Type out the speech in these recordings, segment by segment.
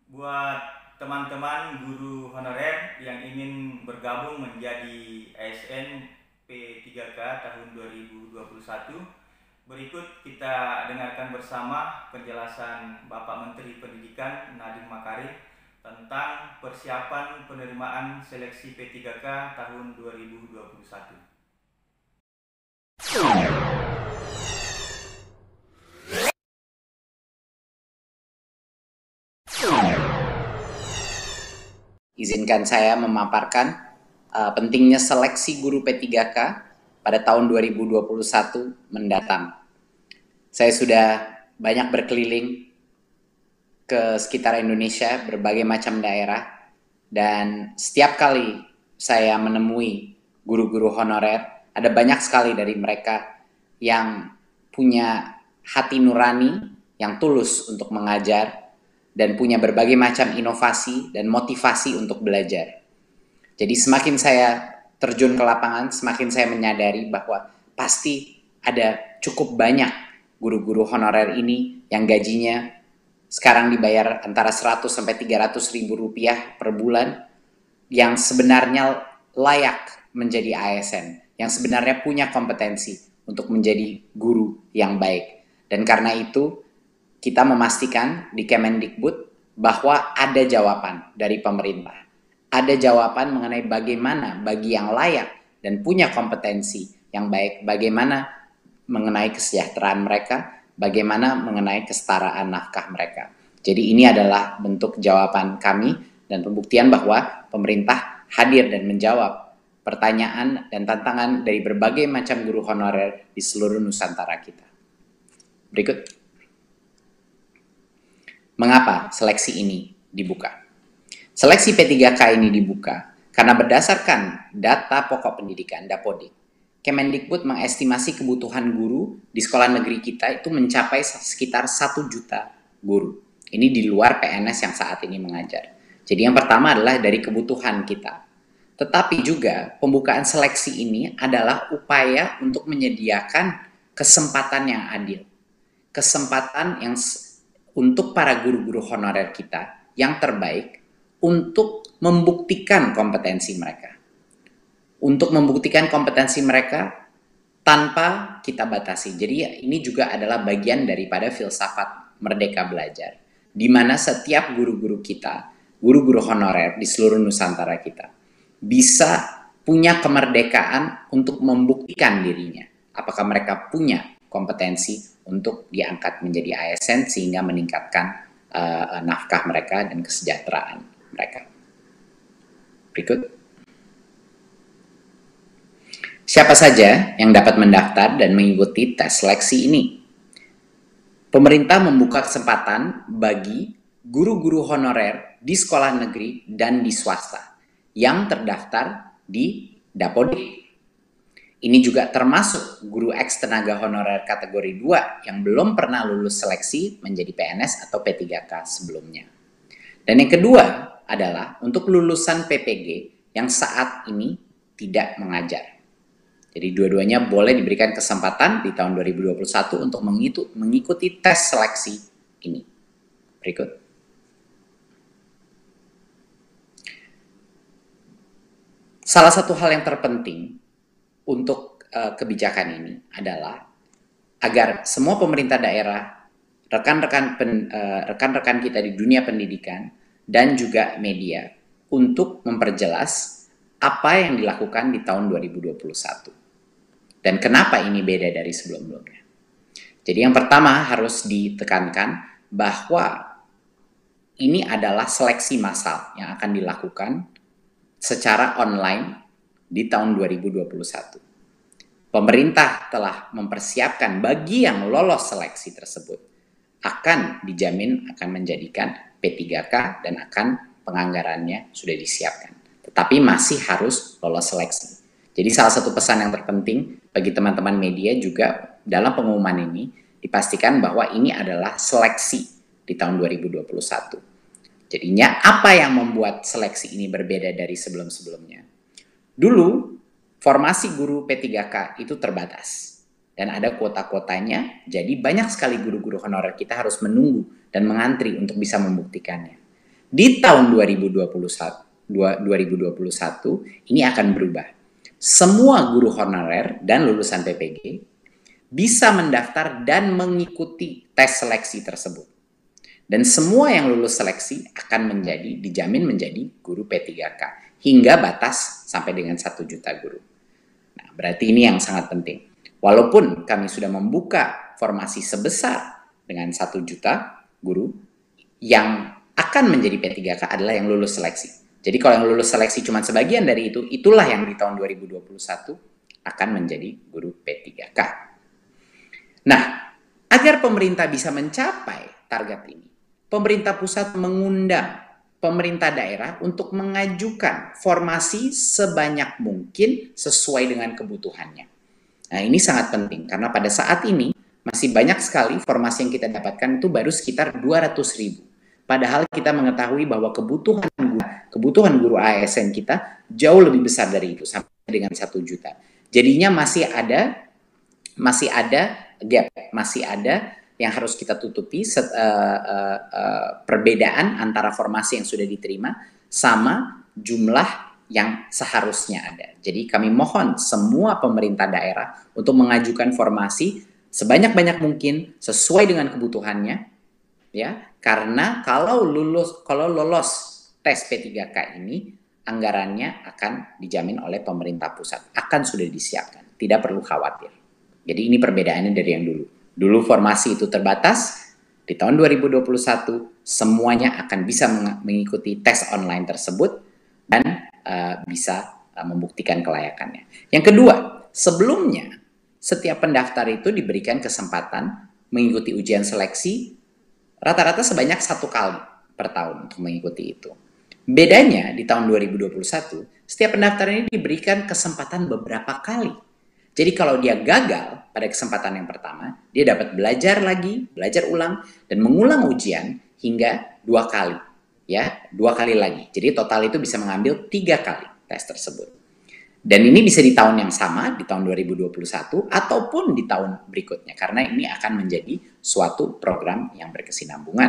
Buat teman-teman guru honorer yang ingin bergabung menjadi ASN P3K tahun 2021, berikut kita dengarkan bersama penjelasan Bapak Menteri Pendidikan Nadiem Makarim tentang persiapan penerimaan seleksi P3K tahun 2021. Izinkan saya memaparkan pentingnya seleksi guru P3K pada tahun 2021 mendatang. Saya sudah banyak berkeliling ke sekitar Indonesia, berbagai macam daerah, dan setiap kali saya menemui guru-guru honorer, ada banyak sekali dari mereka yang punya hati nurani, yang tulus untuk mengajar, dan punya berbagai macam inovasi dan motivasi untuk belajar. Jadi semakin saya terjun ke lapangan, semakin saya menyadari bahwa pasti ada cukup banyak guru-guru honorer ini yang gajinya sekarang dibayar antara 100 sampai 300 ribu rupiah per bulan, yang sebenarnya layak menjadi ASN, yang sebenarnya punya kompetensi untuk menjadi guru yang baik. Dan karena itu kita memastikan di Kemendikbud bahwa ada jawaban dari pemerintah. Ada jawaban mengenai bagaimana bagi yang layak dan punya kompetensi yang baik, bagaimana mengenai kesejahteraan mereka, bagaimana mengenai kesetaraan nafkah mereka. Jadi ini adalah bentuk jawaban kami dan pembuktian bahwa pemerintah hadir dan menjawab pertanyaan dan tantangan dari berbagai macam guru honorer di seluruh Nusantara kita. Berikut. Mengapa seleksi ini dibuka? Seleksi P3K ini dibuka karena berdasarkan data pokok pendidikan Dapodik, Kemendikbud mengestimasi kebutuhan guru di sekolah negeri kita itu mencapai sekitar 1 juta guru. Ini di luar PNS yang saat ini mengajar. Jadi yang pertama adalah dari kebutuhan kita. Tetapi juga pembukaan seleksi ini adalah upaya untuk menyediakan kesempatan yang adil. Kesempatan yang untuk para guru-guru honorer kita yang terbaik untuk membuktikan kompetensi mereka. Untuk membuktikan kompetensi mereka tanpa kita batasi. Jadi ini juga adalah bagian daripada filsafat Merdeka Belajar, di mana setiap guru-guru kita, guru-guru honorer di seluruh Nusantara kita, bisa punya kemerdekaan untuk membuktikan dirinya. Apakah mereka punya kompetensi untuk diangkat menjadi ASN sehingga meningkatkan nafkah mereka dan kesejahteraan mereka. Berikut. Siapa saja yang dapat mendaftar dan mengikuti tes seleksi ini? Pemerintah membuka kesempatan bagi guru-guru honorer di sekolah negeri dan di swasta yang terdaftar di Dapodik. Ini juga termasuk guru eks tenaga honorer kategori 2 yang belum pernah lulus seleksi menjadi PNS atau P3K sebelumnya. Dan yang kedua adalah untuk lulusan PPG yang saat ini tidak mengajar. Jadi dua-duanya boleh diberikan kesempatan di tahun 2021 untuk mengikuti tes seleksi ini. Berikut. Salah satu hal yang terpenting untuk kebijakan ini adalah agar semua pemerintah daerah, rekan-rekan kita di dunia pendidikan, dan juga media untuk memperjelas apa yang dilakukan di tahun 2021. Dan kenapa ini beda dari sebelum-sebelumnya. Jadi yang pertama harus ditekankan bahwa ini adalah seleksi massal yang akan dilakukan secara online di tahun 2021. Pemerintah telah mempersiapkan bagi yang lolos seleksi tersebut akan dijamin akan menjadikan P3K dan akan penganggarannya sudah disiapkan. Tetapi masih harus lolos seleksi. Jadi salah satu pesan yang terpenting bagi teman-teman media juga dalam pengumuman ini dipastikan bahwa ini adalah seleksi di tahun 2021. Jadinya apa yang membuat seleksi ini berbeda dari sebelum-sebelumnya? Dulu formasi guru P3K itu terbatas dan ada kuota-kuotanya, jadi banyak sekali guru-guru honorer kita harus menunggu dan mengantri untuk bisa membuktikannya. Di tahun 2021 ini akan berubah. Semua guru honorer dan lulusan PPG bisa mendaftar dan mengikuti tes seleksi tersebut. Dan semua yang lulus seleksi akan dijamin menjadi guru P3K hingga batas sampai dengan 1 juta guru. Nah, berarti ini yang sangat penting. Walaupun kami sudah membuka formasi sebesar dengan 1 juta guru, yang akan menjadi P3K adalah yang lulus seleksi. Jadi kalau yang lulus seleksi cuma sebagian dari itu, itulah yang di tahun 2021 akan menjadi guru P3K. Nah, agar pemerintah bisa mencapai target ini, pemerintah pusat mengundang pemerintah daerah untuk mengajukan formasi sebanyak mungkin sesuai dengan kebutuhannya. Nah, ini sangat penting karena pada saat ini masih banyak sekali formasi yang kita dapatkan itu baru sekitar 200.000. Padahal kita mengetahui bahwa kebutuhan guru ASN kita jauh lebih besar dari itu, sampai dengan 1 juta. Jadinya masih ada gap, masih ada yang harus kita tutupi, perbedaan antara formasi yang sudah diterima sama jumlah yang seharusnya ada. Jadi kami mohon semua pemerintah daerah untuk mengajukan formasi sebanyak-banyak mungkin sesuai dengan kebutuhannya, ya. Karena kalau lolos tes P3K ini, anggarannya akan dijamin oleh pemerintah pusat, akan sudah disiapkan, tidak perlu khawatir. Jadi ini perbedaannya dari yang dulu. Dulu formasi itu terbatas, di tahun 2021 semuanya akan bisa mengikuti tes online tersebut dan bisa membuktikan kelayakannya. Yang kedua, sebelumnya setiap pendaftar itu diberikan kesempatan mengikuti ujian seleksi rata-rata sebanyak 1 kali per tahun untuk mengikuti itu. Bedanya di tahun 2021, setiap pendaftar ini diberikan kesempatan beberapa kali. Jadi kalau dia gagal pada kesempatan yang pertama, dia dapat belajar ulang, dan mengulang ujian hingga 2 kali. Ya, 2 kali lagi. Jadi total itu bisa mengambil 3 kali tes tersebut. Dan ini bisa di tahun yang sama, di tahun 2021, ataupun di tahun berikutnya. Karena ini akan menjadi suatu program yang berkesinambungan.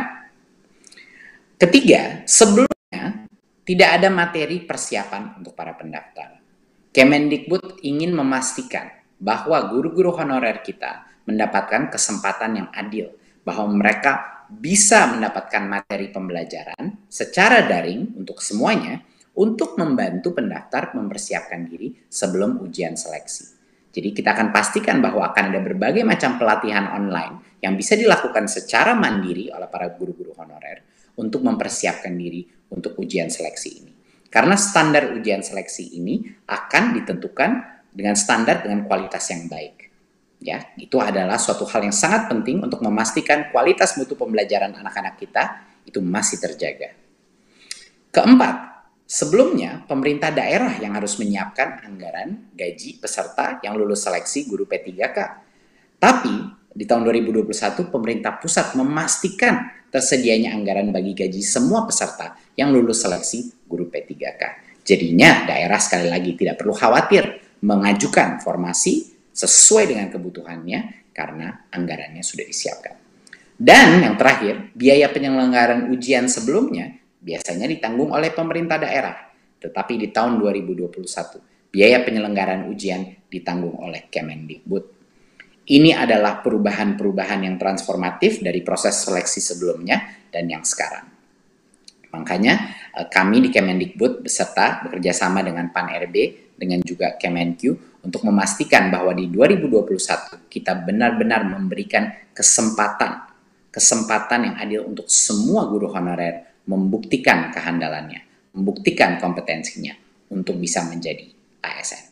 Ketiga, sebelumnya tidak ada materi persiapan untuk para pendaftar. Kemendikbud ingin memastikan bahwa guru-guru honorer kita mendapatkan kesempatan yang adil, bahwa mereka bisa mendapatkan materi pembelajaran secara daring untuk semuanya, untuk membantu pendaftar mempersiapkan diri sebelum ujian seleksi. Jadi kita akan pastikan bahwa akan ada berbagai macam pelatihan online yang bisa dilakukan secara mandiri oleh para guru-guru honorer untuk mempersiapkan diri untuk ujian seleksi ini. Karena standar ujian seleksi ini akan ditentukan dengan standar dengan kualitas yang baik. Ya, itu adalah suatu hal yang sangat penting untuk memastikan kualitas mutu pembelajaran anak-anak kita itu masih terjaga. Keempat, sebelumnya pemerintah daerah yang harus menyiapkan anggaran gaji peserta yang lulus seleksi guru P3K. Tapi di tahun 2021 pemerintah pusat memastikan tersedianya anggaran bagi gaji semua peserta yang lulus seleksi guru P3K. Jadinya daerah sekali lagi tidak perlu khawatir mengajukan formasi sesuai dengan kebutuhannya karena anggarannya sudah disiapkan. Dan yang terakhir, biaya penyelenggaraan ujian sebelumnya biasanya ditanggung oleh pemerintah daerah. Tetapi di tahun 2021, biaya penyelenggaraan ujian ditanggung oleh Kemendikbud. Ini adalah perubahan-perubahan yang transformatif dari proses seleksi sebelumnya dan yang sekarang. Makanya kami di Kemendikbud bekerja sama dengan Pan-RB, dengan juga Kemenq, untuk memastikan bahwa di 2021 kita benar-benar memberikan kesempatan yang adil untuk semua guru honorer membuktikan kehandalannya, membuktikan kompetensinya untuk bisa menjadi ASN.